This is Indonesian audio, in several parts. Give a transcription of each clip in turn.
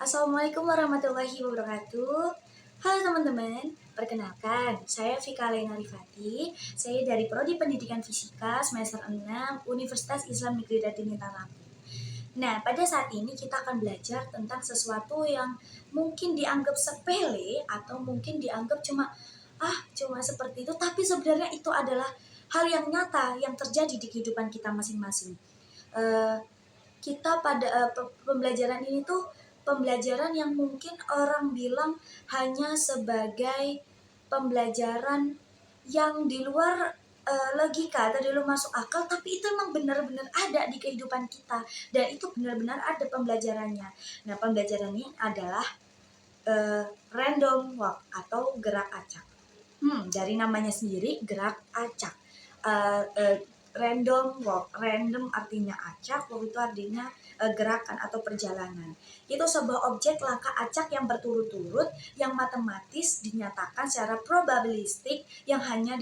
Assalamualaikum warahmatullahi wabarakatuh. Halo teman-teman, perkenalkan, saya Vika Lena Rifati. Saya dari Prodi Pendidikan Fisika semester 6 Universitas Islam Negeri Datinita Lampung. Nah, pada saat ini kita akan belajar tentang sesuatu yang mungkin dianggap sepele atau mungkin dianggap cuma seperti itu, tapi sebenarnya itu adalah hal yang nyata yang terjadi di kehidupan kita masing-masing. Kita pada pembelajaran ini tuh pembelajaran yang mungkin orang bilang hanya sebagai pembelajaran yang di luar logika atau di luar masuk akal, tapi itu memang benar-benar ada di kehidupan kita dan itu benar-benar ada pembelajarannya. Nah, pembelajaran ini adalah random walk atau gerak acak. Dari namanya sendiri gerak acak. Random walk, random artinya acak, walk itu artinya gerakan atau perjalanan. Itu sebuah objek langkah acak yang berturut-turut, yang matematis dinyatakan secara probabilistik yang hanya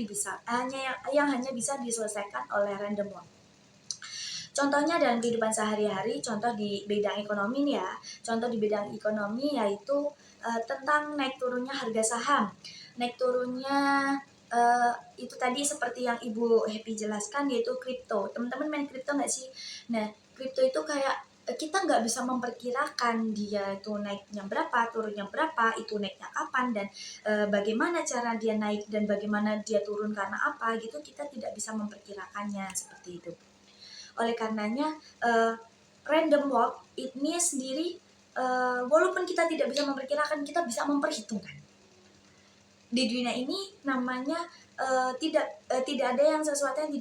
bisa diselesaikan oleh random walk. Contohnya dalam kehidupan sehari-hari, contoh di bidang ekonomi nih ya. Contoh di bidang ekonomi yaitu tentang naik turunnya harga saham. Naik turunnya itu tadi seperti yang Ibu Happy jelaskan, yaitu kripto. Teman-teman main kripto nggak sih? Nah, kripto itu kayak kita nggak bisa memperkirakan dia itu naiknya berapa, turunnya berapa, itu naiknya kapan, dan bagaimana cara dia naik dan bagaimana dia turun karena apa gitu, kita tidak bisa memperkirakannya seperti itu. Oleh karenanya random walk ini sendiri walaupun kita tidak bisa memperkirakan, kita bisa memperhitungkan. Di dunia ini namanya tidak ada yang sesuatu yang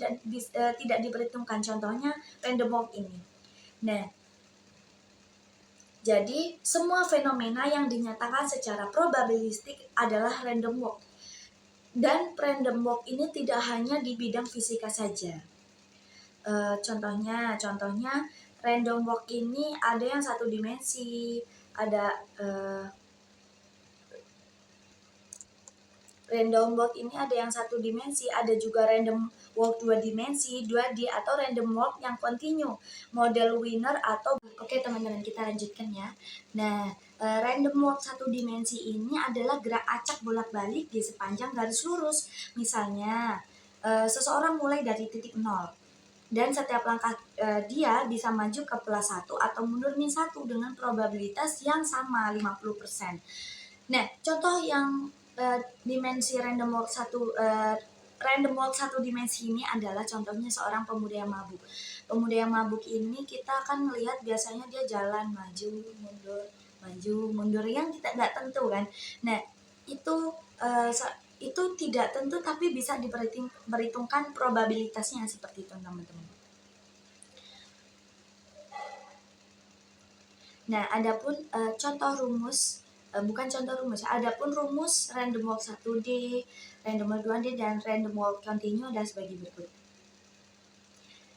tidak diperhitungkan. Contohnya random walk ini. Nah, jadi semua fenomena yang dinyatakan secara probabilistik adalah random walk. Dan random walk ini tidak hanya di bidang fisika saja. Contohnya random walk ini ada yang satu dimensi, ada random walk ini ada yang satu dimensi, ada juga random walk 2 dimensi, 2D, atau random walk yang kontinu, model winner atau Oke teman-teman, kita lanjutkan ya. Nah, random walk 1 dimensi ini adalah gerak acak bolak-balik di sepanjang garis lurus. Misalnya, seseorang mulai dari titik 0 dan setiap langkah dia bisa maju ke plus 1 atau mundur min 1 dengan probabilitas yang sama 50%. Nah, contoh yang dimensi random walk 1 dimensi ini adalah contohnya seorang pemuda yang mabuk. Pemuda yang mabuk ini kita akan melihat biasanya dia jalan maju mundur yang kita nggak tentu kan. Nah, itu tidak tentu tapi bisa diperhitungkan probabilitasnya seperti itu teman-teman. Nah, adapun adapun rumus random walk 1D, random walk 2D, dan random walk continue adalah sebagai berikut.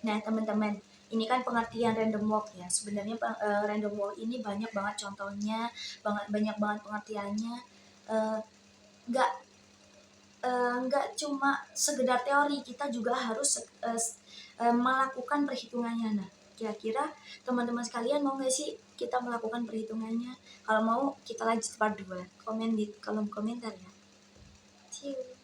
Nah, teman-teman, ini kan pengertian random walk ya. Sebenarnya random walk ini banyak banget contohnya, banyak banget pengertiannya. Nggak cuma sekedar teori, kita juga harus melakukan perhitungannya. Nah, kira-kira teman-teman sekalian mau nggak sih kita melakukan perhitungannya? Kalau mau, kita lanjut part 2. Komen di kolom komentar ya. See you.